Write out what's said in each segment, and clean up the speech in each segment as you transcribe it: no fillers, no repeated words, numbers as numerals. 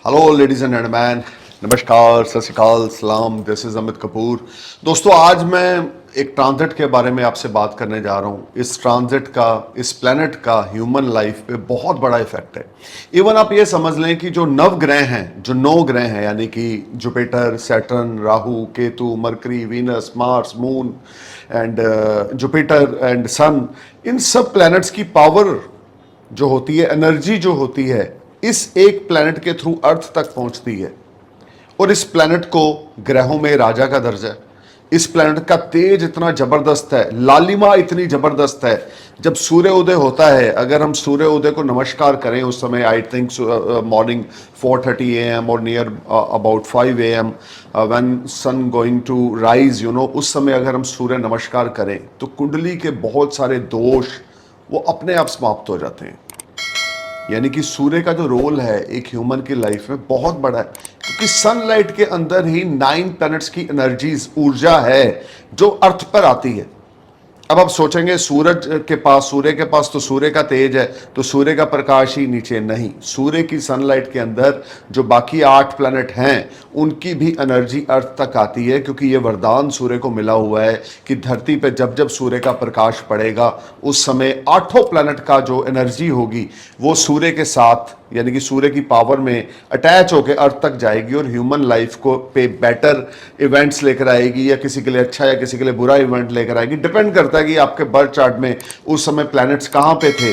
Hello ladies and gentleman, नमस्कार, सत श्री अकाल, सलाम। This is Amit Kapoor. दोस्तों, आज मैं एक ट्रांजिट के बारे में आपसे बात करने जा रहा हूँ। इस ट्रांजिट का, इस प्लेनेट का ह्यूमन लाइफ पे बहुत बड़ा इफेक्ट है। इवन आप ये समझ लें कि जो नवग्रह हैं, जो 9 ग्रह हैं, यानी कि Jupiter, Saturn, Rahu, Ketu, Mercury, Venus, Mars, moon and Jupiter and sun, इन सब प्लैनेट्स की पावर जो होती है, एनर्जी जो होती है, इस एक प्लैनेट के थ्रू अर्थ तक पहुंचती है। और इस प्लैनेट को ग्रहों में राजा का दर्जा है। इस प्लैनेट का तेज इतना जबरदस्त है, लालिमा इतनी जबरदस्त है। जब सूर्य उदय होता है, अगर हम सूर्य उदय को नमस्कार करें, उस समय आई थिंक मॉर्निंग 4:30 AM और near about 5 AM when sun going to rise, उस समय अगर हम सूर्य नमस्कार करें तो कुंडली के बहुत सारे दोष वो अपने आप समाप्त हो जाते हैं। यानी कि सूर्य का जो रोल है एक ह्यूमन की लाइफ में बहुत बड़ा है, क्योंकि सनलाइट के अंदर ही 9 प्लैनेट्स की एनर्जीज, ऊर्जा है जो अर्थ पर आती है। अब आप सोचेंगे सूर्य के पास तो सूर्य का तेज है, तो सूर्य का प्रकाश ही नीचे। नहीं, सूर्य की सनलाइट के अंदर जो बाकी 8 प्लैनेट हैं उनकी भी एनर्जी अर्थ तक आती है, क्योंकि ये वरदान सूर्य को मिला हुआ है कि धरती पे जब जब सूर्य का प्रकाश पड़ेगा उस समय 8 प्लैनेट का जो एनर्जी होगी वो सूर्य के साथ, यानी कि सूर्य की पावर में अटैच होकर अर्थ तक जाएगी और ह्यूमन लाइफ को पे बेटर इवेंट्स लेकर आएगी, या किसी के लिए अच्छा या किसी के लिए बुरा इवेंट लेकर आएगी। डिपेंड करता है कि आपके बर्थ चार्ट में उस समय प्लैनेट्स कहाँ पे थे।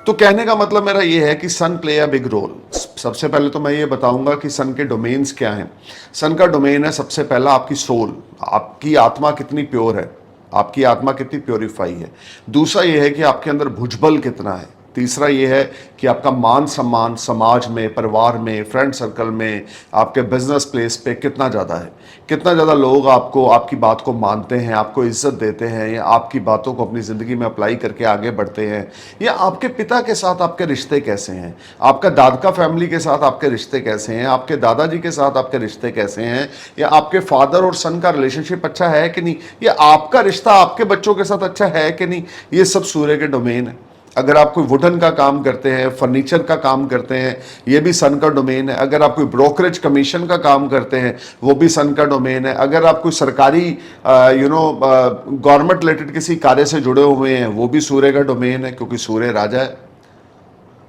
तो कहने का मतलब मेरा ये है कि sun play a big role. सबसे पहले तो मैं ये बताऊंगा कि सन के डोमेन्स क्या हैं। सन का डोमेन है सबसे पहला आपकी सोल, आपकी आत्मा कितनी प्योर है, आपकी आत्मा कितनी प्योरीफाई है। दूसरा ये है कि आपके अंदर भुजबल कितना है। तीसरा ये है कि आपका मान सम्मान समाज में, परिवार में, फ्रेंड सर्कल में, आपके बिजनेस प्लेस पे कितना ज़्यादा है। कितना ज़्यादा लोग आपको, आपकी बात को मानते हैं, आपको इज्जत देते हैं, या आपकी बातों को अपनी ज़िंदगी में अप्लाई करके आगे बढ़ते हैं। या आपके पिता के साथ आपके रिश्ते कैसे हैं, आपका दादका फैमिली के साथ आपके रिश्ते कैसे हैं, आपके दादाजी के साथ आपके रिश्ते कैसे हैं, या आपके फादर और सन का रिलेशनशिप अच्छा है कि नहीं, या आपका रिश्ता आपके बच्चों के साथ अच्छा है कि नहीं। ये सब सूर्य के डोमेन है। अगर आप कोई वुडन का काम करते हैं, फर्नीचर का काम करते हैं, ये भी सन का डोमेन है। अगर आप कोई ब्रोकरेज कमीशन का काम करते हैं, वो भी सन का डोमेन है। अगर आप कोई सरकारी गवर्नमेंट रिलेटेड किसी कार्य से जुड़े हुए हैं, वो भी सूर्य का डोमेन है, क्योंकि सूर्य राजा है।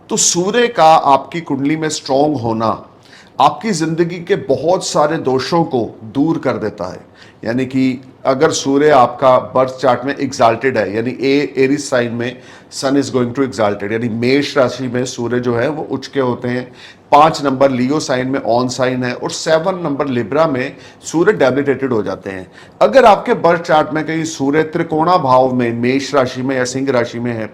तो सूर्य का आपकी कुंडली में स्ट्रांग होना आपकी जिंदगी के बहुत सारे दोषों को दूर कर देता है। यानी कि अगर सूर्य आपका बर्थ चार्ट में एग्जाल्टेड है, यानी एरीज साइन में सन इज गोइंग टू एग्जाल्टेड, यानी मेष राशि में सूर्य जो है वो उच्च के होते हैं। 5 नंबर लियो साइन में ऑन साइन है, और 7 नंबर लिब्रा में सूर्य डेबिलिटेटेड हो जाते हैं। अगर आपके बर्थ चार्ट में कहीं सूर्य त्रिकोणा भाव में मेष राशि में या सिंह राशि में है,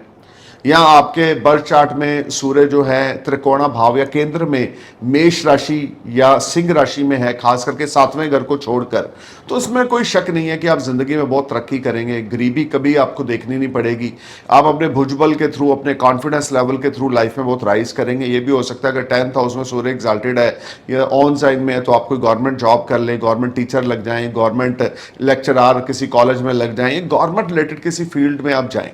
या आपके बर्थ चार्ट में सूर्य जो है त्रिकोणा भाव या केंद्र में मेष राशि या सिंह राशि में है, खास करके 7वें घर को छोड़कर, तो इसमें कोई शक नहीं है कि आप जिंदगी में बहुत तरक्की करेंगे। गरीबी कभी आपको देखनी नहीं पड़ेगी। आप अपने भुजबल के थ्रू, अपने कॉन्फिडेंस लेवल के थ्रू लाइफ में बहुत राइज करेंगे। ये भी हो सकता है अगर 10th हाउस में सूर्य एग्जाल्टेड है या ऑन साइन में है, तो आप कोई गवर्नमेंट जॉब कर लें, गवर्नमेंट टीचर लग जाएं, गवर्नमेंट लेक्चरार किसी कॉलेज में लग जाएं, गवर्नमेंट रिलेटेड किसी फील्ड में आप जाएं।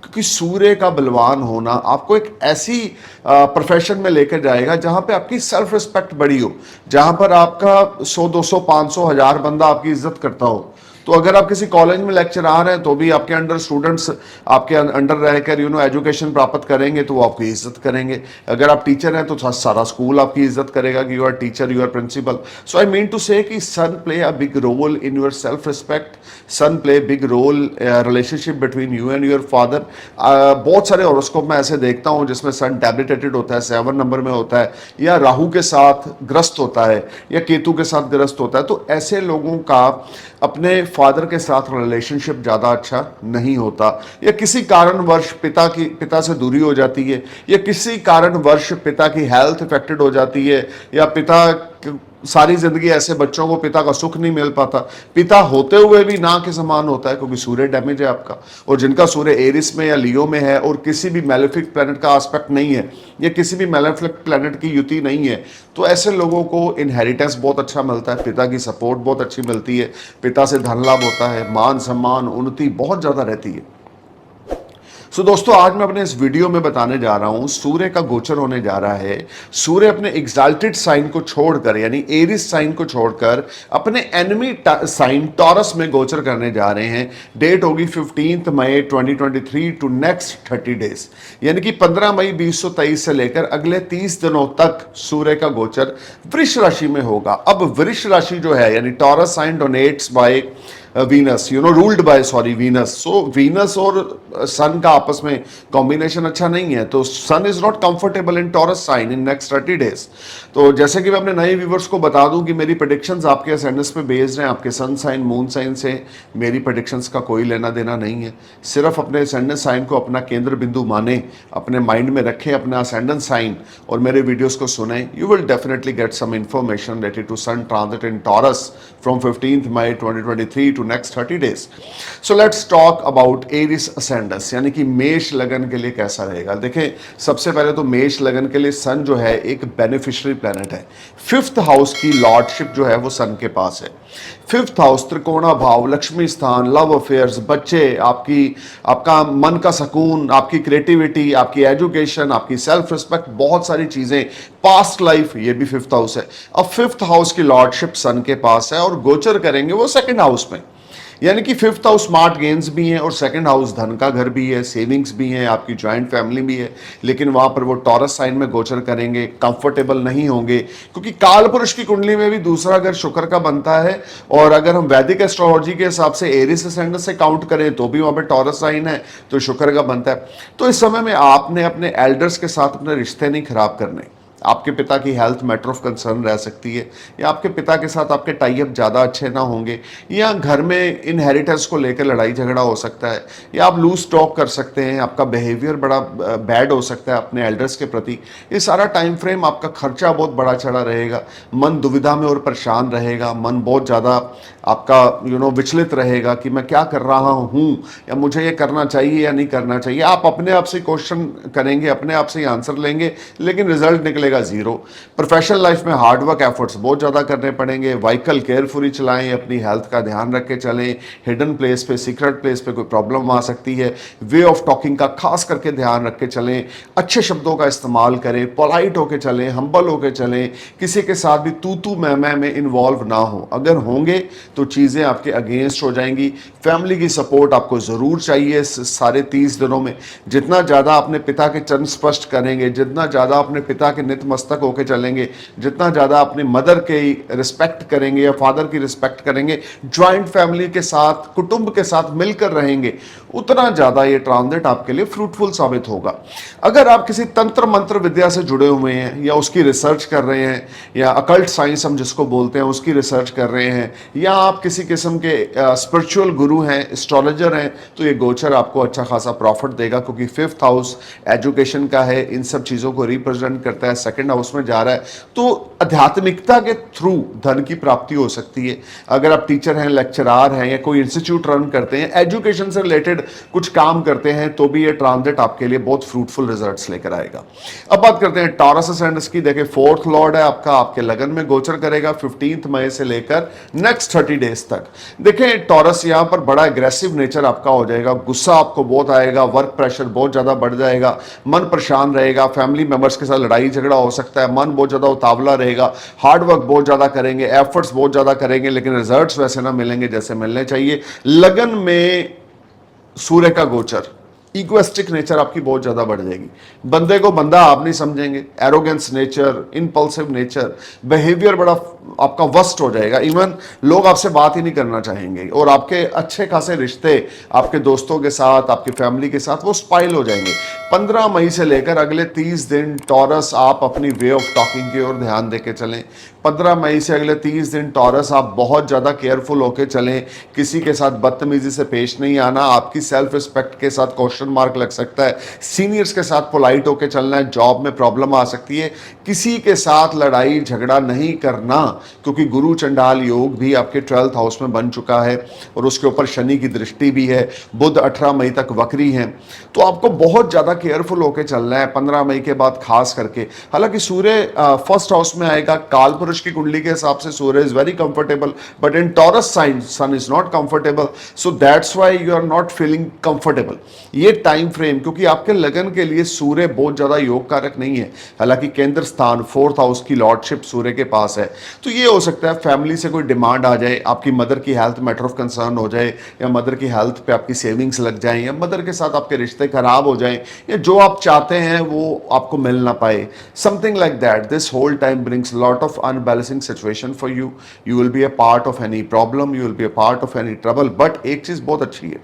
क्योंकि सूर्य का बलवान होना आपको एक ऐसी प्रोफेशन में लेकर जाएगा जहां पे आपकी सेल्फ रिस्पेक्ट बड़ी हो, जहां पर आपका 100, 200, 500, 1000 बंदा आपकी इज्जत करता हो। तो अगर आप किसी कॉलेज में लेक्चरार हैं तो भी आपके अंडर स्टूडेंट्स आपके अंडर रहकर एजुकेशन प्राप्त करेंगे तो वो आपकी इज्जत करेंगे। अगर आप टीचर हैं तो सारा स्कूल आपकी इज्जत करेगा कि you are teacher, you are principal. So I mean to say कि sun play a big role in your self respect, sun play big role relationship between you and your father. बहुत सारे horoscope में ऐसे देखता हूँ जिसमें सन debilitated होता है, 7 नंबर में होता है, या राहु के साथ ग्रस्त होता है, या केतु के साथ ग्रस्त होता है। तो ऐसे लोगों का अपने फादर के साथ रिलेशनशिप ज़्यादा अच्छा नहीं होता, या किसी कारणवश पिता से दूरी हो जाती है, या किसी कारणवश पिता की हेल्थ इफेक्टेड हो जाती है, या पिता सारी जिंदगी ऐसे बच्चों को पिता का सुख नहीं मिल पाता, पिता होते हुए भी ना के समान होता है, क्योंकि सूर्य डैमेज है आपका। और जिनका सूर्य एरिस में या लियो में है और किसी भी मैलेफिक प्लैनेट का एस्पेक्ट नहीं है, या किसी भी मैलेफिक प्लैनेट की युति नहीं है, तो ऐसे लोगों को इनहेरिटेंस बहुत अच्छा मिलता है, पिता की सपोर्ट बहुत अच्छी मिलती है, पिता से धन लाभ होता है, मान सम्मान उन्नति बहुत ज़्यादा रहती है। सो दोस्तों आज मैं अपने इस वीडियो में बताने जा रहा हूं सूर्य का गोचर होने जा रहा है। सूर्य अपने एग्जाल्टेड साइन को छोड़कर यानी एरिस साइन को छोड़कर अपने एनिमी साइन टॉरस में गोचर करने जा रहे हैं। डेट होगी 15 मई 2023 टू नेक्स्ट 30 डेज, यानी कि 15 मई 2023 से लेकर अगले 30 दिनों तक सूर्य का गोचर वृष राशि में होगा। अब वृष राशि जो है यानी Taurus sign denotes by Venus, ruled by Venus. So Venus और सन का आपस में कॉम्बिनेशन अच्छा नहीं है, तो sun is not comfortable in Taurus sign in next 30 days. तो जैसे कि मैं अपने नए व्यूवर्स को बता दूं कि मेरी प्रेडिक्शंस आपके असेंडेंस पे बेस्ड हैं, आपके सन साइन मून साइन से मेरी प्रेडिक्शंस का कोई लेना देना नहीं है। सिर्फ अपने असेंडेंस साइन को अपना केंद्र बिंदु माने, अपने माइंड में रखें अपना असेंडेंस साइन और मेरे वीडियोस को सुने। You will definitely get some information related to sun transit in Taurus from 15 May 2023 to next 30 days. So let's talk about Aries ascendants, यानी कि मेष लगन के लिए कैसा रहेगा। देखें सबसे पहले तो मेष लगन के लिए सन जो है एक बेनिफिशियरी प्लेनेट है। 5th हाउस की लॉर्डशिप जो है वो सन के पास है। 5th हाउस त्रिकोणा भाव, लक्ष्मी स्थान, लव अफेयर्स, बच्चे, आपका मन का सुकून, आपकी क्रिएटिविटी, आपकी एजुकेशन, आपकी सेल्फ रिस्पेक्ट, बहुत सारी चीजें, पास्ट लाइफ, ये भी 5th हाउस है। अब 5th हाउस की लॉर्डशिप सन के पास है और गोचर करेंगे वो 2nd हाउस में, यानी कि 5th हाउस स्मार्ट गेन्स भी है और 2nd हाउस धन का घर भी है, सेविंग्स भी है, आपकी ज्वाइंट फैमिली भी है। लेकिन वहां पर वो टॉरस साइन में गोचर करेंगे, कंफर्टेबल नहीं होंगे, क्योंकि काल पुरुष की कुंडली में भी दूसरा घर शुक्र का बनता है। और अगर हम वैदिक एस्ट्रोलॉजी के हिसाब से एरिस असेंडेंट से काउंट करें तो भी वहां पर टॉरस साइन है, तो शुक्र का बनता है। तो इस समय में आपने अपने एल्डर्स के साथ अपने रिश्ते नहीं खराब करने। आपके पिता की हेल्थ मैटर ऑफ कंसर्न रह सकती है, या आपके पिता के साथ आपके टाई अप ज़्यादा अच्छे ना होंगे, या घर में इनहेरिटेंस को लेकर लड़ाई झगड़ा हो सकता है, या आप लूज टॉक कर सकते हैं, आपका बिहेवियर बड़ा बैड हो सकता है अपने एल्डर्स के प्रति। ये सारा टाइम फ्रेम आपका खर्चा बहुत बड़ा चढ़ा रहेगा, मन दुविधा में और परेशान रहेगा, मन बहुत ज़्यादा आपका विचलित रहेगा कि मैं क्या कर रहा हूँ, या मुझे ये करना चाहिए या नहीं करना चाहिए। आप अपने आप से क्वेश्चन करेंगे, अपने आप से आंसर लेंगे, लेकिन रिजल्ट निकलेगा जीरो। प्रोफेशनल लाइफ में हार्डवर्क एफर्ट्स बहुत ज़्यादा करने पड़ेंगे। व्हीकल केयरफुली चलाएं, अपनी हेल्थ का ध्यान रख के चलें। हिडन प्लेस पे, सीक्रेट प्लेस पे कोई प्रॉब्लम आ सकती है। वे ऑफ टॉकिंग का खास करके ध्यान रख के चलें, अच्छे शब्दों का इस्तेमाल करें, पोलाइट होके चलें, हम्बल होके चलें, किसी के साथ भी तू मैं में इन्वॉल्व ना हो। अगर होंगे तो चीज़ें आपके अगेंस्ट हो जाएंगी। फैमिली की सपोर्ट आपको ज़रूर चाहिए सारे 30 दिनों में। जितना ज़्यादा अपने पिता के चरण स्पष्ट करेंगे, जितना ज़्यादा अपने पिता के नित मस्तक होके चलेंगे, जितना ज़्यादा अपने मदर के रिस्पेक्ट करेंगे या फादर की रिस्पेक्ट करेंगे, ज्वाइंट फैमिली के साथ, कुटुंब के साथ मिलकर रहेंगे, उतना ज़्यादा ये ट्रांजिट आपके लिए फ्रूटफुल साबित होगा। अगर आप किसी तंत्र मंत्र विद्या से जुड़े हुए हैं, या उसकी रिसर्च कर रहे हैं, या अकल्ट साइंस हम जिसको बोलते हैं उसकी रिसर्च कर रहे हैं, या आप किसी किस्म के स्पिरिचुअल गुरु हैं, एस्ट्रोलॉजर हैं, तो ये गोचर आपको अच्छा खासा प्रॉफिट देगा, क्योंकि 5th हाउस एजुकेशन का है, इन सब चीज़ों को रिप्रेजेंट करता है। 2nd हाउस में जा रहा है तो आध्यात्मिकता के थ्रू धन की प्राप्ति हो सकती है। अगर आप टीचर हैं, लेक्चरार हैं, या कोई इंस्टीट्यूट रन करते हैं, एजुकेशन से रिलेटेड कुछ काम करते हैं, तो भी ये ट्रांजिट आपके लिए बहुत फ्रूटफुल रिजल्ट्स लेकर आएगा। अब बात करते हैं टॉरस असेंडेंट की। देखिए 4th लॉर्ड है आपका, आपके लगन में गोचर करेगा 15 मई से लेकर नेक्स्ट 30 डेज तक। देखें टॉरस यहां पर बड़ा एग्रेसिव नेचर आपका हो जाएगा, गुस्सा आपको बहुत आएगा, वर्क प्रेशर बहुत ज्यादा बढ़ जाएगा, मन परेशान रहेगा, फैमिली मेंबर्स के साथ लड़ाई झगड़ा हो सकता है, मन बहुत ज्यादा उतावला रहेगा, हार्ड वर्क बहुत ज्यादा करेंगे, एफर्ट्स बहुत ज्यादा करेंगे, लेकिन रिजल्ट्स वैसे ना मिलेंगे जैसे मिलने चाहिए। लगन में सूर्य का गोचर, इगोइस्टिक नेचर आपकी बहुत ज्यादा बढ़ जाएगी, बंदे को बंदा आप नहीं समझेंगे, arrogance nature, impulsive nature, behaviour बड़ा आपका वर्स्ट हो जाएगा। इवन लोग आपसे बात ही नहीं करना चाहेंगे, और आपके अच्छे खासे रिश्ते आपके दोस्तों के साथ, आपकी फैमिली के साथ वो स्पाइल हो जाएंगे। 15 मई से लेकर अगले 30 दिन टॉरस आप अपनी वे ऑफ टॉकिंग की ओर ध्यान देके चलें। 15 मई से अगले 30 दिन टॉरस आप बहुत ज़्यादा केयरफुल होकर चलें, किसी के साथ बदतमीजी से पेश नहीं आना, आपकी सेल्फ रिस्पेक्ट के साथ क्वेश्चन मार्क लग सकता है, सीनियर्स के साथ पोलाइट होकर चलना है, जॉब में प्रॉब्लम आ सकती है, किसी के साथ लड़ाई झगड़ा नहीं करना, क्योंकि गुरु चंडाल योग भी आपके 12th हाउस में बन चुका है और उसके ऊपर शनि की दृष्टि भी है, बुध 18 मई तक वक्री हैं, तो आपको बहुत ज़्यादा केयरफुल होकर चलना है 15 मई के बाद खास करके। हालांकि सूर्य 1st हाउस में आएगा, काल पुरुष की कुंडली के हिसाब से सूर्य is very comfortable, but in Taurus sign sun is not comfortable, so that's why you are not feeling comfortable. ये टाइम फ्रेम, क्योंकि आपके लगन के लिए सूर्य बहुत ज़्यादा योग कारक नहीं है, हालांकि केंद्र स्थान 4th हाउस की लॉर्डशिप सूर्य के पास है, तो ये हो सकता है फैमिली से कोई डिमांड आ जाए, आपकी मदर की हेल्थ मैटर ऑफ कंसर्न हो जाए, या मदर की हेल्थ पे आपकी सेविंग्स लग जाएं, या मदर के साथ आपके रिश्ते खराब हो जाएं, या जो आप चाहते हैं वो आपको मिल ना पाए, something like that. This whole time brings lot of unbalancing situation for you. You will be a part of any problem, you will be a part of any trouble. But एक चीज बहुत अच्छी है,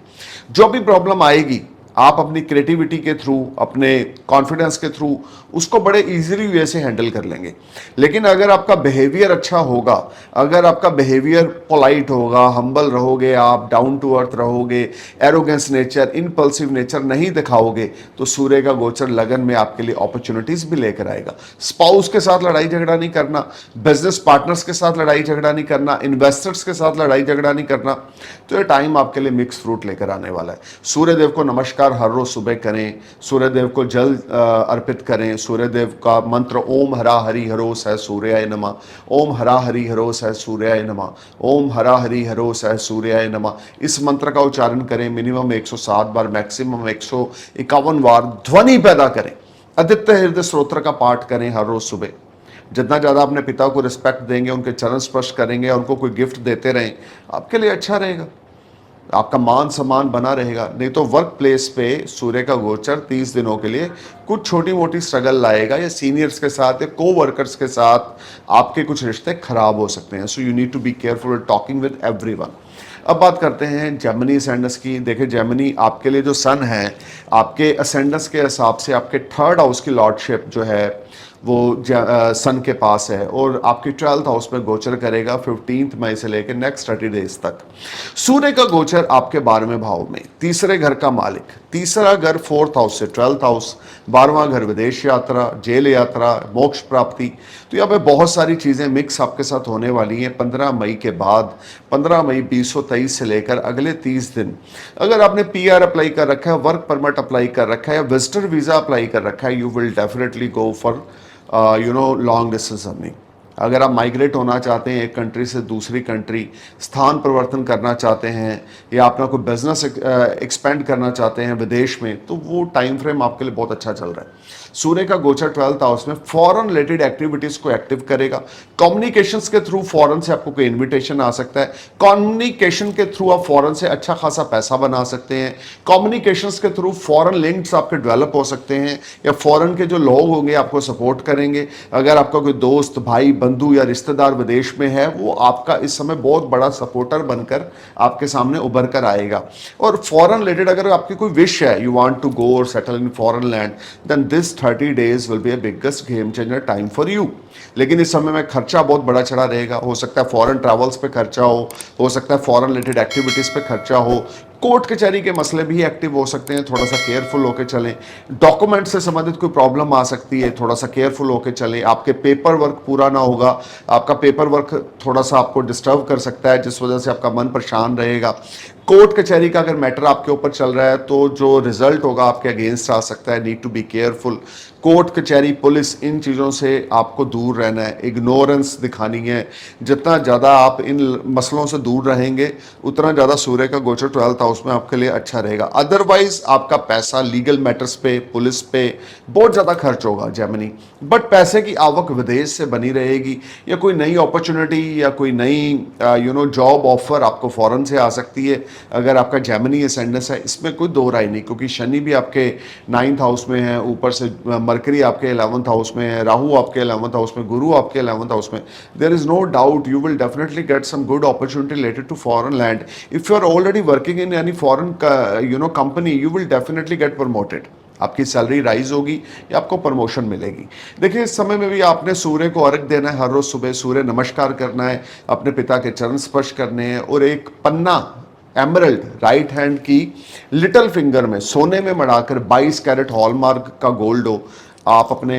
जो भी प्रॉब्लम आएगी आप अपनी क्रिएटिविटी के थ्रू, अपने कॉन्फिडेंस के थ्रू उसको बड़े इजीली वे से हैंडल कर लेंगे. लेकिन अगर आपका बिहेवियर अच्छा होगा, अगर आपका बिहेवियर पोलाइट होगा, हम्बल रहोगे, आप डाउन टू अर्थ रहोगे, एरोगेंस नेचर, इम्पल्सिव नेचर नहीं दिखाओगे, तो सूर्य का गोचर लगन में आपके लिए अपॉर्चुनिटीज भी लेकर आएगा. स्पाउस के साथ लड़ाई झगड़ा नहीं करना, बिजनेस पार्टनर्स के साथ लड़ाई झगड़ा नहीं करना, इन्वेस्टर्स के साथ लड़ाई झगड़ा नहीं करना. तो ये टाइम आपके लिए मिक्स फ्रूट लेकर आने वाला है. सूर्यदेव को नमस्कार हर रोज सुबह करें, सूर्यदेव को जल अर्पित करें. सूर्यदेव का मंत्र ओम हरा हरि हरो सह सूर्याय नमः, ओम हरा हरि हरो सह सूर्याय नमः, ओम हरा हरि हरो सह सूर्याय नमः. इस मंत्र का उच्चारण करें मिनिमम 107 बार, मैक्सिमम 151 बार. ध्वनि पैदा करें, आदित्य हृदय स्तोत्र का पाठ करें हर रोज सुबह. जितना ज़्यादा अपने पिता को रिस्पेक्ट देंगे, उनके चरण स्पर्श करेंगे, उनको कोई गिफ्ट देते रहें, आपके लिए अच्छा रहेगा, आपका मान सम्मान बना रहेगा. नहीं तो वर्क प्लेस पे सूर्य का गोचर 30 दिनों के लिए कुछ छोटी मोटी स्ट्रगल लाएगा, या सीनियर्स के साथ या को वर्कर्स के साथ आपके कुछ रिश्ते खराब हो सकते हैं. So you need to be careful talking with everyone. अब बात करते हैं जेमिनी असेंडेंस की. देखिए जेमिनी आपके लिए जो सन है, आपके असेंडेंस के हिसाब से आपके 3rd हाउस की लॉर्डशिप जो है वो सन के पास है, और आपके 12th हाउस में गोचर करेगा 15 मई से लेकर नेक्स्ट 30 डेज तक. सूर्य का गोचर आपके 12वें भाव में, तीसरे घर का मालिक, तीसरा घर 4th हाउस से 12th हाउस, 12वां घर विदेश यात्रा, जेल यात्रा, मोक्ष प्राप्ति. तो यहाँ पे बहुत सारी चीज़ें मिक्स आपके साथ होने वाली हैं 15 मई के बाद. 15 मई 2023 से लेकर अगले 30 दिन अगर आपने PR अप्लाई कर रखा है, वर्क परमिट अप्लाई कर रखा है, या विजिटर वीज़ा अप्लाई कर रखा है, you will definitely go for long distance earning. अगर आप माइग्रेट होना चाहते हैं एक कंट्री से दूसरी कंट्री, स्थान परिवर्तन करना चाहते हैं, या अपना कोई बिजनेस एक्सपेंड करना चाहते हैं विदेश में, तो वो टाइम फ्रेम आपके लिए बहुत अच्छा चल रहा है. सूर्य का गोचर 12th हाउस में फॉरेन रिलेटेड एक्टिविटीज को एक्टिव करेगा. कम्युनिकेशंस के थ्रू फॉरेन से आपको कोई इन्विटेशन आ सकता है. कम्युनिकेशन के थ्रू आप फॉरेन से अच्छा खासा पैसा बना सकते हैं. कम्युनिकेशंस के थ्रू फॉरेन लिंक्स आपके डेवलप हो सकते हैं, या फॉरेन के जो लोग होंगे आपको सपोर्ट करेंगे. अगर आपका कोई दोस्त, भाई, बंधु या रिश्तेदार विदेश में है, वो आपका इस समय बहुत बड़ा सपोर्टर बनकर आपके सामने उभर कर आएगा. और फॉरेन रिलेटेड अगर आपकी कोई विश है, यू वांट टू गो और settle in foreign land, then this 30 days will be a biggest game changer time for you. लेकिन इस समय में खर्चा बहुत बड़ा चढ़ा रहेगा. हो सकता है फॉरेन ट्रैवल्स पे खर्चा हो सकता है फॉरेन रिलेटेड एक्टिविटीज पे खर्चा हो, कोर्ट कचहरी के मसले भी एक्टिव हो सकते हैं, थोड़ा सा केयरफुल होकर चलें. डॉक्यूमेंट से संबंधित कोई प्रॉब्लम आ सकती है, थोड़ा सा केयरफुल होकर चलें. आपके पेपर वर्क पूरा ना होगा, आपका पेपर वर्क थोड़ा सा आपको डिस्टर्ब कर सकता है, जिस वजह से आपका मन परेशान रहेगा. कोर्ट कचहरी का अगर मैटर आपके ऊपर चल रहा है, तो जो रिजल्ट होगा आपके अगेंस्ट आ सकता है. Need to be careful. Court कचहरी, पुलिस, इन चीज़ों से आपको दूर रहना है, इग्नोरेंस दिखानी है. जितना ज़्यादा आप इन मसलों से दूर रहेंगे, उतना ज़्यादा सूर्य का गोचर 12th हाउस में आपके लिए अच्छा रहेगा. अदरवाइज आपका पैसा लीगल मैटर्स पे, पुलिस पे बहुत ज़्यादा खर्च होगा जेमिनी. बट पैसे की आवक विदेश से बनी रहेगी, या कोई नई अपॉर्चुनिटी या कोई नई जॉब ऑफर आपको फॉरेन से आ सकती है अगर आपका जेमिनी असेंडेंस है. इसमें कोई दो राय नहीं, क्योंकि शनि भी आपके 9th हाउस में है, ऊपर से मरकरी आपके 11th हाउस में है, राहु आपके 11th हाउस में, गुरु आपके 11th हाउस में. There is no doubt you will definitely get some good opportunity related to foreign land. If you are already working in any foreign company, you will definitely get promoted. आपकी salary rise होगी या आपको promotion मिलेगी. देखिए इस समय में भी आपने सूर्य को अर्घ देना है, हर रोज सुबह सूर्य नमस्कार करना है, अपने पिता के चरण स्पर्श करने हैं, और एक पन्ना एमरल्ड राइट हैंड की लिटिल फिंगर में सोने में मढ़ाकर 22 कैरेट हॉलमार्क का गोल्ड हो, आप अपने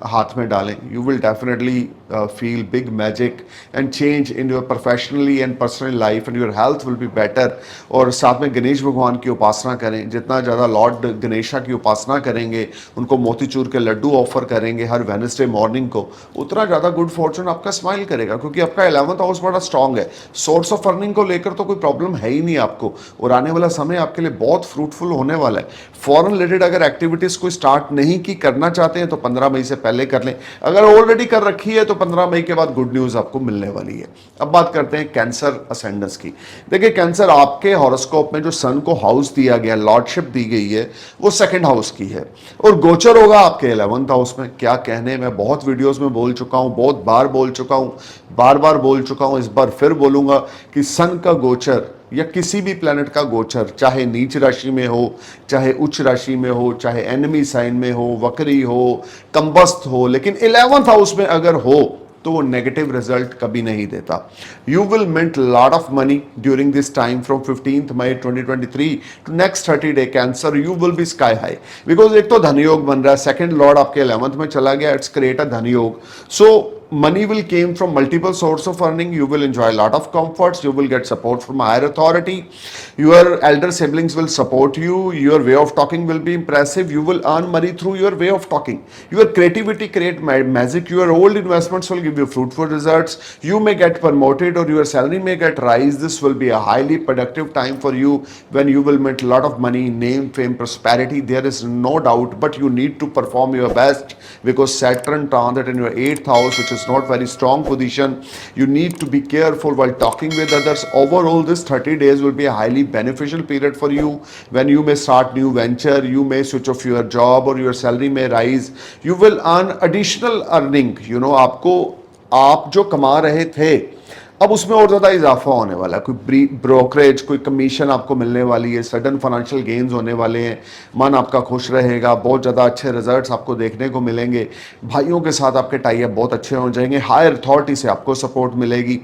हाथ में डालें. You will definitely feel big magic and change in your professionally and personal life, and your health will be better. और साथ में गणेश भगवान की उपासना करें, जितना ज़्यादा लॉर्ड गणेशा की उपासना करेंगे, उनको मोतीचूर के लड्डू ऑफर करेंगे हर वेडनेसडे मॉर्निंग को, उतना ज़्यादा गुड फॉर्चून आपका स्माइल करेगा, क्योंकि आपका 11th हाउस बड़ा स्ट्रांग है। सोर्स ऑफ अर्निंग को लेकर तो कोई प्रॉब्लम है ही नहीं आपको, और आने वाला समय आपके लिए बहुत फ्रूटफुल होने वाला है। फॉरेन रिलेटेड अगर एक्टिविटीज़ कोई स्टार्ट नहीं की करना चाहते हैं तो 15 मई से पहले कर लें, अगर ऑलरेडी कर रखी है तो 15 मई के बाद गुड न्यूज़ आपको मिलने वाली है। अब बात करते हैं कैंसर असेंडेंस की। देखिए कैंसर, आपके हॉरोस्कोप में जो सन को हाउस दिया गया, लॉर्डशिप दी गई है, वो सेकंड हाउस की है, और गोचर होगा आपके 11th हाउस में। क्या कहने, मैं बहुत वीडियोस में बोल चुका हूं, बहुत बार बोल चुका हूं, बार बार बोल चुका हूं, इस बार फिर बोलूंगा कि सन का गोचर या किसी भी प्लैनेट का गोचर, चाहे नीच राशि में हो, चाहे उच्च राशि में हो, चाहे एनिमी साइन में हो, वक्री हो, कंबस्त हो, लेकिन 11th हाउस में अगर हो तो वो नेगेटिव रिजल्ट कभी नहीं देता। You will mint lot of money during this time from 15th May 2023 to next 30 day. Cancer, you will be sky high, because एक तो धनयोग बन रहा है, सेकंड लॉर्ड आपके 11th में चला गया, इट्स क्रिएट अ धनयोग। So money will came from multiple source of earning. You will enjoy a lot of comforts. You will get support from a higher authority. Your elder siblings will support you. Your way of talking will be impressive. You will earn money through your way of talking. Your creativity create magic. Your old investments will give you fruitful results. You may get promoted or your salary may get rise. This will be a highly productive time for you when you will make a lot of money, name, fame, prosperity. There is no doubt, but you need to perform your best, because Saturn transit in your 8th house, which is not very strong position. You need to be careful while talking with others. Overall, this 30 days will be a highly beneficial period for you, when you may start new venture, you may switch off your job, or your salary may rise. You will earn additional earning, आपको, आप जो कमा रहे थे अब उसमें और ज़्यादा इजाफा होने वाला है। कोई ब्रोकरेज, कोई कमीशन आपको मिलने वाली है, सडन फाइनेंशियल गेन्स होने वाले हैं, मन आपका खुश रहेगा, बहुत ज़्यादा अच्छे रिजल्ट्स आपको देखने को मिलेंगे, भाइयों के साथ आपके टाई अप बहुत अच्छे हो जाएंगे, हायर अथॉरिटी से आपको सपोर्ट मिलेगी,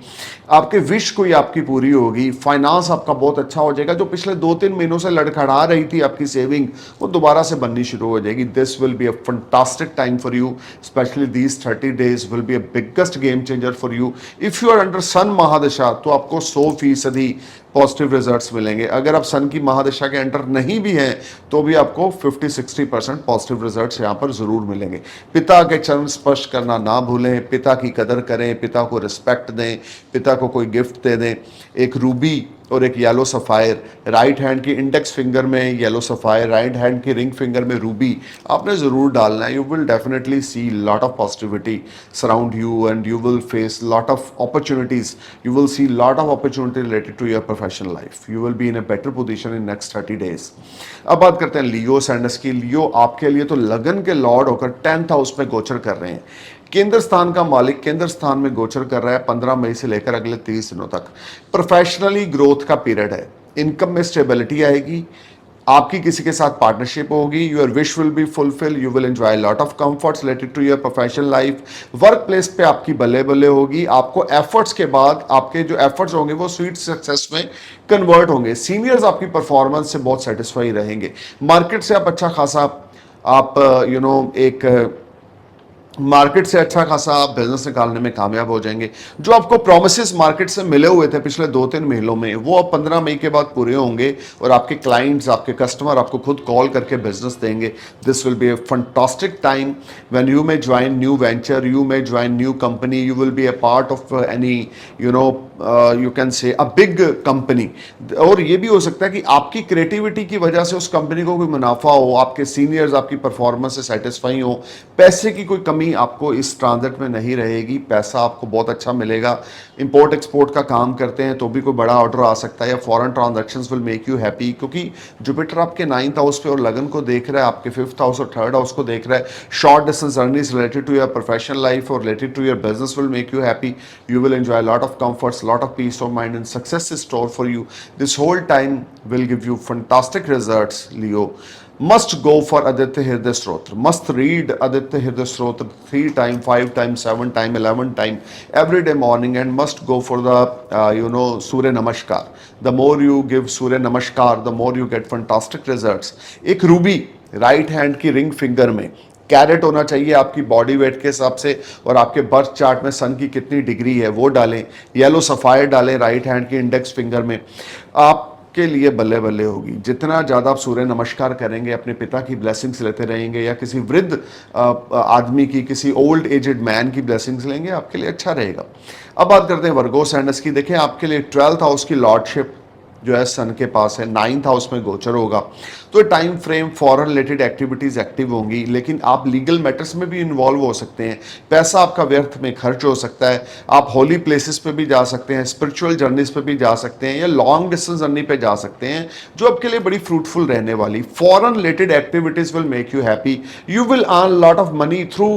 आपके विश कोई आपकी पूरी होगी, फाइनेंस आपका बहुत अच्छा हो जाएगा, जो पिछले 2-3 महीनों से लड़खड़ा रही थी आपकी सेविंग, वो दोबारा से बननी शुरू हो जाएगी। This will be a fantastic time for you, specially these 30 days will be a biggest game changer for you. If you are under sun mahadasha तो आपको 100% पॉजिटिव रिजल्ट्स मिलेंगे। अगर आप सन की महादशा के अंडर नहीं भी हैं तो भी आपको 50-60% पॉजिटिव रिजल्ट्स यहाँ पर जरूर मिलेंगे। पिता के चरण स्पर्श करना ना भूलें, पिता की कदर करें, पिता को रिस्पेक्ट दें, पिता को कोई गिफ्ट दे दें। एक रूबी और एक येलो सफ़ायर, राइट हैंड की इंडेक्स फिंगर में येलो सफ़ायर, राइट हैंड की रिंग फिंगर में रूबी आपने ज़रूर डालना है। You will definitely see lot of positivity surround you and you will face lot of opportunities, you will see lot of opportunity related to your professional life. You will be in a better position in next 30 days. अब बात करते हैं लियो सैंडस की। लियो आपके लिए तो लगन के लॉर्ड होकर 10th हाउस में गोचर कर रहे हैं। केंद्र स्थान का मालिक केंद्र स्थान में गोचर कर रहा है 15 मई से लेकर अगले 30 दिनों तक। प्रोफेशनली ग्रोथ का पीरियड है, इनकम में स्टेबिलिटी आएगी, आपकी किसी के साथ पार्टनरशिप होगी, your wish will be fulfil, you will enjoy lot of comforts related to your professional life. Work place पे आपकी बल्ले बल्ले होगी, आपको एफर्ट्स के बाद आपके जो एफर्ट्स होंगे वो स्वीट सक्सेस में कन्वर्ट होंगे। सीनियर्स आपकी परफॉर्मेंस से बहुत सेटिस्फाई रहेंगे। मार्केट से आप अच्छा खासा एक मार्केट से अच्छा खासा आप बिजनेस निकालने में कामयाब हो जाएंगे। जो आपको प्रोमिसेस मार्केट से मिले हुए थे पिछले 2-3 महीनों में, वो अब 15 मई के बाद पूरे होंगे और आपके क्लाइंट्स, आपके कस्टमर आपको खुद कॉल करके बिजनेस देंगे। This will be a fantastic time when you may join new venture, you may join new company, you will be a part of any you can say a big company. और ये भी हो सकता है कि आपकी creativity की वजह से उस कंपनी को कोई मुनाफा हो, आपके सीनियर्स आपकी परफॉर्मेंस से सेटिस्फाई हो, पैसे की कोई कमी आपको इस ट्रांजिट में नहीं रहेगी, पैसा आपको बहुत अच्छा मिलेगा। इंपोर्ट एक्सपोर्ट का काम करते हैं तो भी कोई बड़ा ऑर्डर आ सकता है, या foreign transactions will make you happy, क्योंकि जुपिटर आपके 9th हाउस पे और लगन को देख रहा है, आपके 5th हाउस और 3rd हाउस को देख रहा है। Short distance journeys related to your professional life और related to your business will make you happy. You will enjoy lot of comforts, lot of peace of mind and success is stored for you. This whole time will give you fantastic results, Leo. Must go for Aditya Hriday Stotra. Must read Aditya Hriday Stotra 3 times, 5 times, 7 times, 11 times every day morning, and must go for the Surya Namaskar. The more you give Surya Namaskar, the more you get fantastic results. एक Ruby right hand की ring finger में carat होना चाहिए आपकी body weight के हिसाब से, और आपके बर्थ चार्ट में सन की कितनी डिग्री है वो डालें, येलो सफ़ायर डालें राइट हैंड के इंडेक्स फिंगर में, आपके लिए बल्ले बल्ले होगी। जितना ज़्यादा आप सूर्य नमस्कार करेंगे, अपने पिता की ब्लेसिंग्स लेते रहेंगे, या किसी वृद्ध आदमी की, किसी ओल्ड एजेड मैन की ब्लेसिंग्स लेंगे, आपके लिए अच्छा रहेगा। अब बात करते हैं वर्गो सैंडस की। देखिए आपके लिए 12th हाउस की लॉर्डशिप जो है सन के पास है, 9th हाउस में गोचर होगा, तो time frame foreign related activities active होंगी, लेकिन आप लीगल मैटर्स में भी इन्वॉल्व हो सकते हैं, पैसा आपका व्यर्थ में खर्च हो सकता है, आप होली प्लेसेस पे भी जा सकते हैं, स्पिरिचुअल जर्नीज पे भी जा सकते हैं, या लॉन्ग डिस्टेंस जर्नी पे जा सकते हैं जो आपके लिए बड़ी फ्रूटफुल रहने वाली। Foreign related activities will make you happy, you will earn lot of money through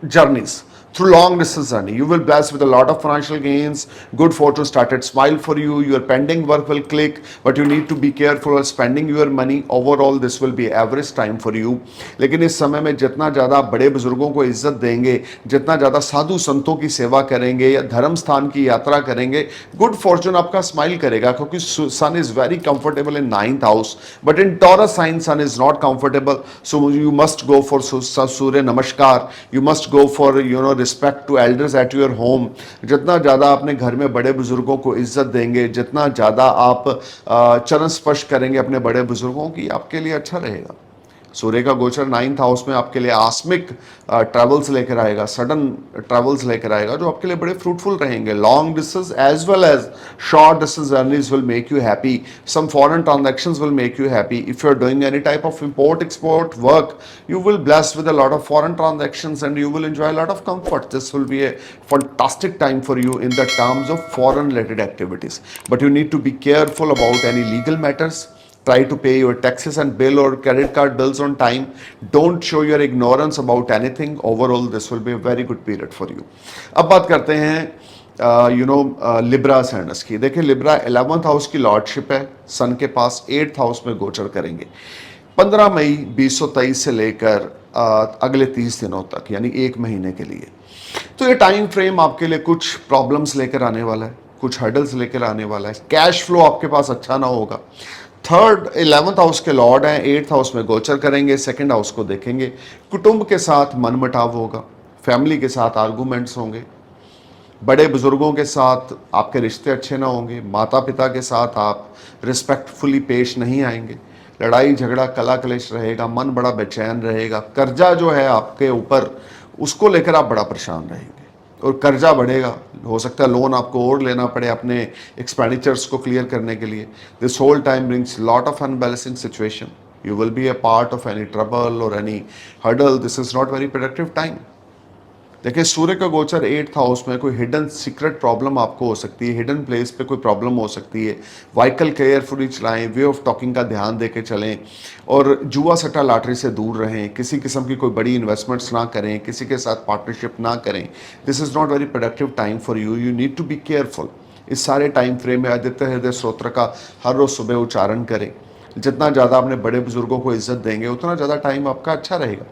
journeys, through long distance journey. You will bless with a lot of financial gains, good fortune started smile for you, your pending work will click, but you need to be careful of spending your money. Overall this will be average time for you. लेकिन इस समय में जितना ज़्यादा बड़े बुजुर्गों को इज्जत देंगे, जितना ज़्यादा साधु संतों की सेवा करेंगे या धर्म स्थान की यात्रा करेंगे, गुड फॉर्चून आपका स्माइल करेगा, क्योंकि sun is very comfortable in 9th house, but in Taurus sign sun is not comfortable, so you must go for Surya Namaskar, you must go for respect to elders at your home. जितना ज़्यादा अपने घर में बड़े बुजुर्गों को इज्जत देंगे, जितना ज़्यादा आप चरण स्पर्श करेंगे अपने बड़े बुजुर्गों की, आपके लिए अच्छा रहेगा। सूर्य का गोचर 9th हाउस में आपके लिए आस्मिक ट्रैवल्स लेकर आएगा, सडन ट्रैवल्स लेकर आएगा, जो आपके लिए बड़े फ्रूटफुल रहेंगे। Long distance as well as short distance journeys will make you happy, some foreign transactions will make you happy. If you are doing any type of import export work, you will blessed with a lot of foreign transactions and you will enjoy a lot of comfort. This will be a fantastic time for you in the terms of foreign related activities, but you need to be careful about any legal matters. Try to pay your taxes and bill or credit card bills on time. Don't show your ignorance about anything. Overall this will be a very good period for you. अब बात करते हैं Libra Sandes की। देखिए Libra 11th house की lordship है, सन के पास 8th house में गोचर करेंगे 15 मई 2023 से लेकर अगले 30 दिनों तक, यानी 1 महीने के लिए। तो ये टाइम फ्रेम आपके लिए कुछ प्रॉब्लम्स लेकर आने वाला है, कुछ हर्डल्स लेकर आने वाला है, कैश फ्लो आपके पास अच्छा ना होगा। 11th हाउस के लॉर्ड हैं, 8th हाउस में गोचर करेंगे, 2nd हाउस को देखेंगे। कुटुंब के साथ मनमुटाव होगा, फैमिली के साथ आर्गूमेंट्स होंगे, बड़े बुजुर्गों के साथ आपके रिश्ते अच्छे ना होंगे, माता पिता के साथ आप रिस्पेक्टफुली पेश नहीं आएंगे, लड़ाई झगड़ा कला कलेश रहेगा, मन बड़ा बेचैन रहेगा, कर्जा जो है आपके ऊपर उसको लेकर आप बड़ा परेशान रहेंगे और कर्जा बढ़ेगा, हो सकता है लोन आपको और लेना पड़े अपने एक्सपेंडिचर्स को क्लियर करने के लिए। This whole time brings lot of unbalancing situation, you will be a part of any trouble और any hurdle, this is not very productive time. देखिए सूर्य का गोचर 8th हाउस में, कोई हिडन सीक्रेट प्रॉब्लम आपको हो सकती है, हिडन प्लेस पे कोई प्रॉब्लम हो सकती है, व्हीकल केयरफुली चलाएं, वे ऑफ टॉकिंग का ध्यान देके चलें, और जुआ सट्टा लॉटरी से दूर रहें, किसी किस्म की कोई बड़ी इन्वेस्टमेंट्स ना करें, किसी के साथ पार्टनरशिप ना करें। This is not very productive time for you, you need to be careful. इस सारे टाइम फ्रेम में आदित्य हृदय स्तोत्र का हर रोज़ सुबह उच्चारण करें। जितना ज़्यादा अपने बड़े बुजुर्गों को इज्जत देंगे उतना ज़्यादा टाइम आपका अच्छा रहेगा।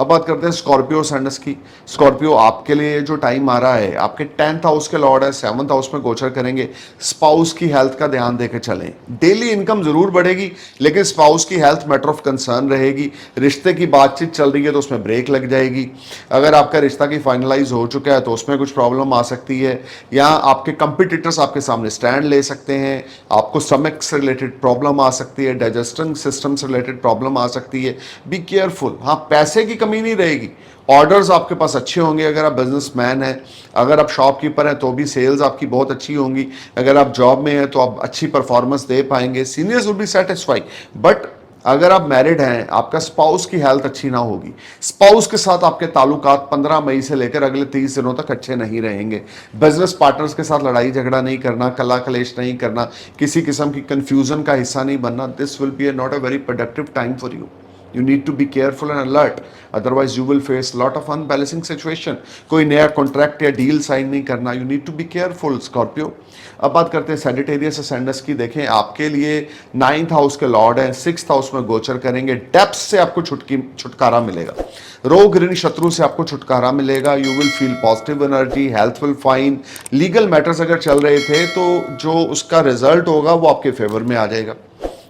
अब बात करते हैं स्कॉर्पियो सैंडस की। स्कॉर्पियो आपके लिए जो टाइम आ रहा है, आपके 10th हाउस के लॉर्ड है, 7th हाउस में गोचर करेंगे। स्पाउस की हेल्थ का ध्यान देकर चलें। डेली इनकम जरूर बढ़ेगी, लेकिन स्पाउस की हेल्थ मैटर ऑफ कंसर्न रहेगी। रिश्ते की बातचीत चल रही है तो उसमें ब्रेक लग जाएगी। अगर आपका रिश्ता की फाइनलाइज हो चुका है तो उसमें कुछ प्रॉब्लम आ सकती है, या आपके कंपिटिटर्स आपके सामने स्टैंड ले सकते हैं, आपको स्टमक से रिलेटेड प्रॉब्लम आ सकती है, डाइजेस्टिंग सिस्टम से रिलेटेड प्रॉब्लम आ सकती है। Be careful. हाँ, पैसे की कमी नहीं रहेगी, ऑर्डर्स आपके पास अच्छे होंगे। अगर आप बिजनेसमैन हैं, अगर आप शॉपकीपर हैं तो भी सेल्स आपकी बहुत अच्छी होंगी। अगर आप जॉब में हैं तो आप अच्छी परफॉर्मेंस दे पाएंगे, seniors will be satisfied. But अगर आप मैरिड हैं, आपका स्पाउस की हेल्थ अच्छी ना होगी, स्पाउस के साथ आपके ताल्लुकात 15 मई से लेकर अगले 30 दिनों तक अच्छे नहीं रहेंगे। बिजनेस पार्टनर्स के साथ लड़ाई झगड़ा नहीं करना, कला कलेश नहीं करना, किसी किस्म की कंफ्यूजन का हिस्सा नहीं बनना। This will B not a very productive time for you. You need to be careful and alert, otherwise you will face lot of unbalancing situation. कोई नया कॉन्ट्रैक्ट या डील साइन नहीं करना। You need to be careful, Scorpio. अब बात करते हैं Sagittarius ascendants की। देखें आपके लिए 9th हाउस के लॉर्ड हैं, 6th हाउस में गोचर करेंगे। डेप्थ से आपको छुटकारा मिलेगा, रोग ऋण शत्रु से आपको छुटकारा मिलेगा। You will feel positive energy, health will fine. Legal matters अगर चल रहे थे तो जो उसका रिजल्ट होगा वो आपके फेवर में आ जाएगा।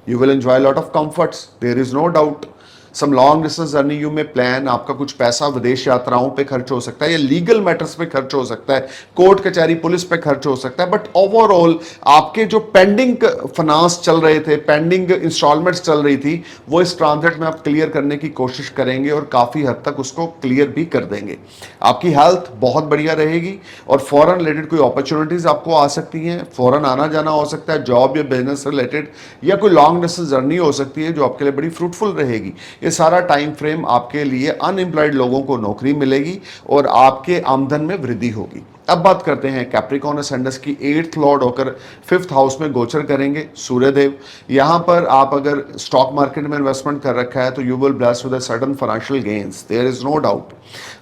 You will enjoy a lot of comforts, there is no doubt. Some long distance journey you may plan, आपका कुछ पैसा विदेश यात्राओं पे खर्च हो सकता है या लीगल मैटर्स पे खर्च हो सकता है, कोर्ट कचहरी पुलिस पे खर्च हो सकता है, बट ओवरऑल आपके जो पेंडिंग फाइनेंस चल रहे थे, पेंडिंग इंस्टॉलमेंट्स चल रही थी, वो इस ट्रांजिट में आप क्लियर करने की कोशिश करेंगे और काफी हद तक उसको क्लियर भी कर देंगे। आपकी हेल्थ बहुत बढ़िया रहेगी और फॉरेन रिलेटेड कोई अपॉर्चुनिटीज आपको आ सकती हैं, फॉरेन आना जाना हो सकता है, जॉब या बिजनेस रिलेटेड, या कोई लॉन्ग डिस्टेंस जर्नी हो सकती है जो आपके लिए बड़ी फ्रूटफुल रहेगी। ये सारा टाइम फ्रेम आपके लिए अनएम्प्लॉयड लोगों को नौकरी मिलेगी और आपके आमदन में वृद्धि होगी। अब बात करते हैं कैप्रिकॉर्न असेंडेंस की। 8th लॉर्ड होकर 5th हाउस में गोचर करेंगे सूर्यदेव। यहां पर आप अगर स्टॉक मार्केट में इन्वेस्टमेंट कर रखा है तो you will bless with sudden financial gains, there is no doubt.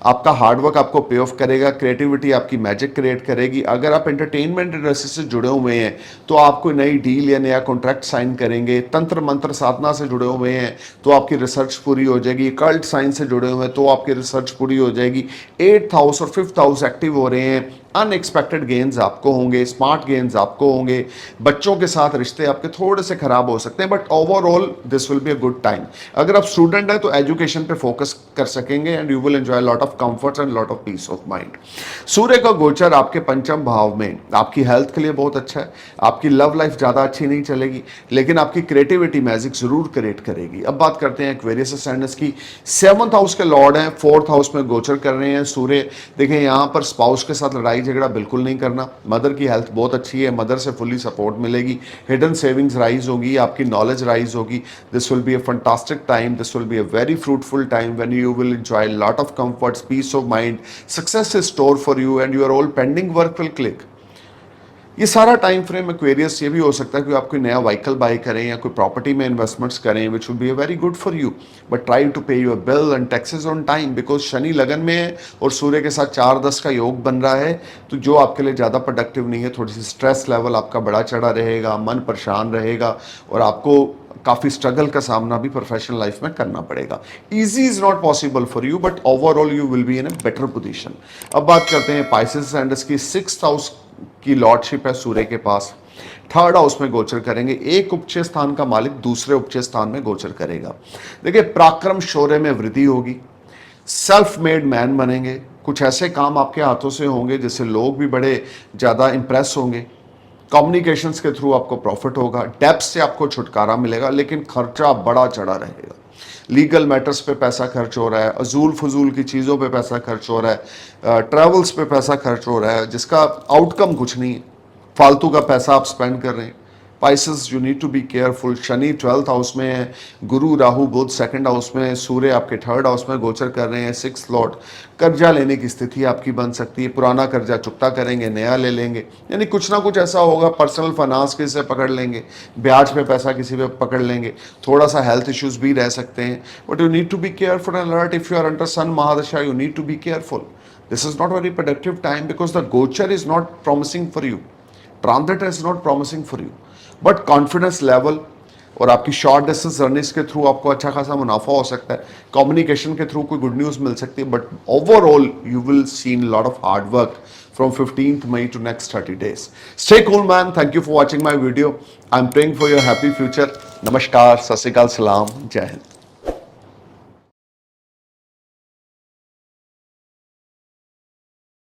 आपका हार्डवर्क आपको पे ऑफ करेगा, क्रिएटिविटी आपकी मैजिक क्रिएट करेगी। अगर आप एंटरटेनमेंट इंडस्ट्री से जुड़े हुए हैं तो आप कोई नई डील या नया कॉन्ट्रैक्ट साइन करेंगे, तंत्र मंत्र साधना से जुड़े हुए हैं तो आपकी रिसर्च पूरी हो जाएगी, कल्ट साइंस से जुड़े हुए हैं तो आपकी रिसर्च पूरी हो जाएगी। 8th हाउस और 5th हाउस एक्टिव हो रहे हैं, अनएक्सपेक्टेड गेन्स आपको होंगे, स्मार्ट गेन्स आपको होंगे। बच्चों के साथ रिश्ते आपके थोड़े से खराब हो सकते हैं, but overall this will be a good time. अगर आप स्टूडेंट हैं तो एजुकेशन पे फोकस कर सकेंगे and you will enjoy lot of comforts and lot of peace of mind. सूर्य का गोचर आपके पंचम भाव में आपकी हेल्थ के लिए बहुत अच्छा है। आपकी लव लाइफ ज्यादा अच्छी नहीं चलेगी, लेकिन आपकी क्रिएटिविटी मैजिक जरूर क्रिएट करेगी। अब बात करते हैं एक्वेरियस असेंडेंस की। 7th हाउस के लॉर्ड हैं, 4th हाउस में गोचर कर रहे हैं सूर्य। देखिए यहां पर स्पाउस के साथ लड़ाई झगड़ा बिल्कुल नहीं करना। मदर की हेल्थ बहुत अच्छी है, मदर से फुल्ली सपोर्ट मिलेगी, हिडन सेविंग्स राइज होगी, आपकी नॉलेज राइज होगी। This will be a fantastic time, this will be a very fruitful time when you will enjoy a lot of comforts, peace of mind, success is stored for you and your all pending work will click। ये सारा time frame Aquarius ये भी हो सकता है कि आप कोई नया व्हीकल बाय करें या कोई प्रॉपर्टी में इन्वेस्टमेंट्स करें, which will be a very good for you, but try to pay your bill and taxes on time, because Shani लगन में है और सूर्य के साथ 4-10 का योग बन रहा है, तो जो आपके लिए ज़्यादा प्रोडक्टिव नहीं है। थोड़ी सी स्ट्रेस लेवल आपका बड़ा चढ़ा रहेगा, मन परेशान रहेगा और आपको काफ़ी स्ट्रगल का सामना भी प्रोफेशनल लाइफ में करना पड़ेगा। Easy is not possible for you, but overall you will be in a better position. अब बात करते हैं पाइसेस असेंडेंस की। 6th हाउस की लॉर्डशिप है सूर्य के पास, 3rd हाउस में गोचर करेंगे। एक उपचय स्थान का मालिक दूसरे उपचय स्थान में गोचर करेगा। देखिए पराक्रम शौर्य में वृद्धि होगी, सेल्फ मेड मैन बनेंगे, कुछ ऐसे काम आपके हाथों से होंगे जिससे लोग भी बड़े ज़्यादा इंप्रेस होंगे। कम्युनिकेशंस के थ्रू आपको प्रॉफिट होगा, डेब्ट से आपको छुटकारा मिलेगा, लेकिन खर्चा बड़ा चढ़ा रहेगा। लीगल मैटर्स पे पैसा खर्च हो रहा है, अजूल फजूल की चीज़ों पे पैसा खर्च हो रहा है, ट्रैवल्स पे पैसा खर्च हो रहा है जिसका आउटकम कुछ नहीं है, फालतू का पैसा आप स्पेंड कर रहे हैं। Pisces you need to be careful. शनि 12th हाउस में है, गुरु राहु बुध 2nd हाउस में है, सूर्य आपके 3rd हाउस में गोचर कर रहे हैं। 6th लॉर्ड, कर्जा लेने की स्थिति आपकी बन सकती है, पुराना कर्जा चुकता करेंगे, नया ले लेंगे, यानी कुछ ना कुछ ऐसा होगा, पर्सनल फाइनेंस किसी से पकड़ लेंगे, ब्याज पे पैसा किसी पे पकड़ लेंगे, थोड़ा सा हेल्थ इश्यूज भी रह सकते हैं, but you need to be careful and alert. If you are under sun mahadasha you need to be careful. This is not very productive time because the gochar is not promising for you. Transit is not promising for you. But confidence level और आपकी short distance journeys के through आपको अच्छा खासा मुनाफा हो सकता है, कम्युनिकेशन के थ्रू कोई गुड न्यूज़ मिल सकती है, but overall you will seen lot of hard work from 15th May to next 30 days. Stay cool man. Thank you for watching my video. I'm praying for your happy future. Namaskar, Sat Sri Akal, Salam, Jai Hind.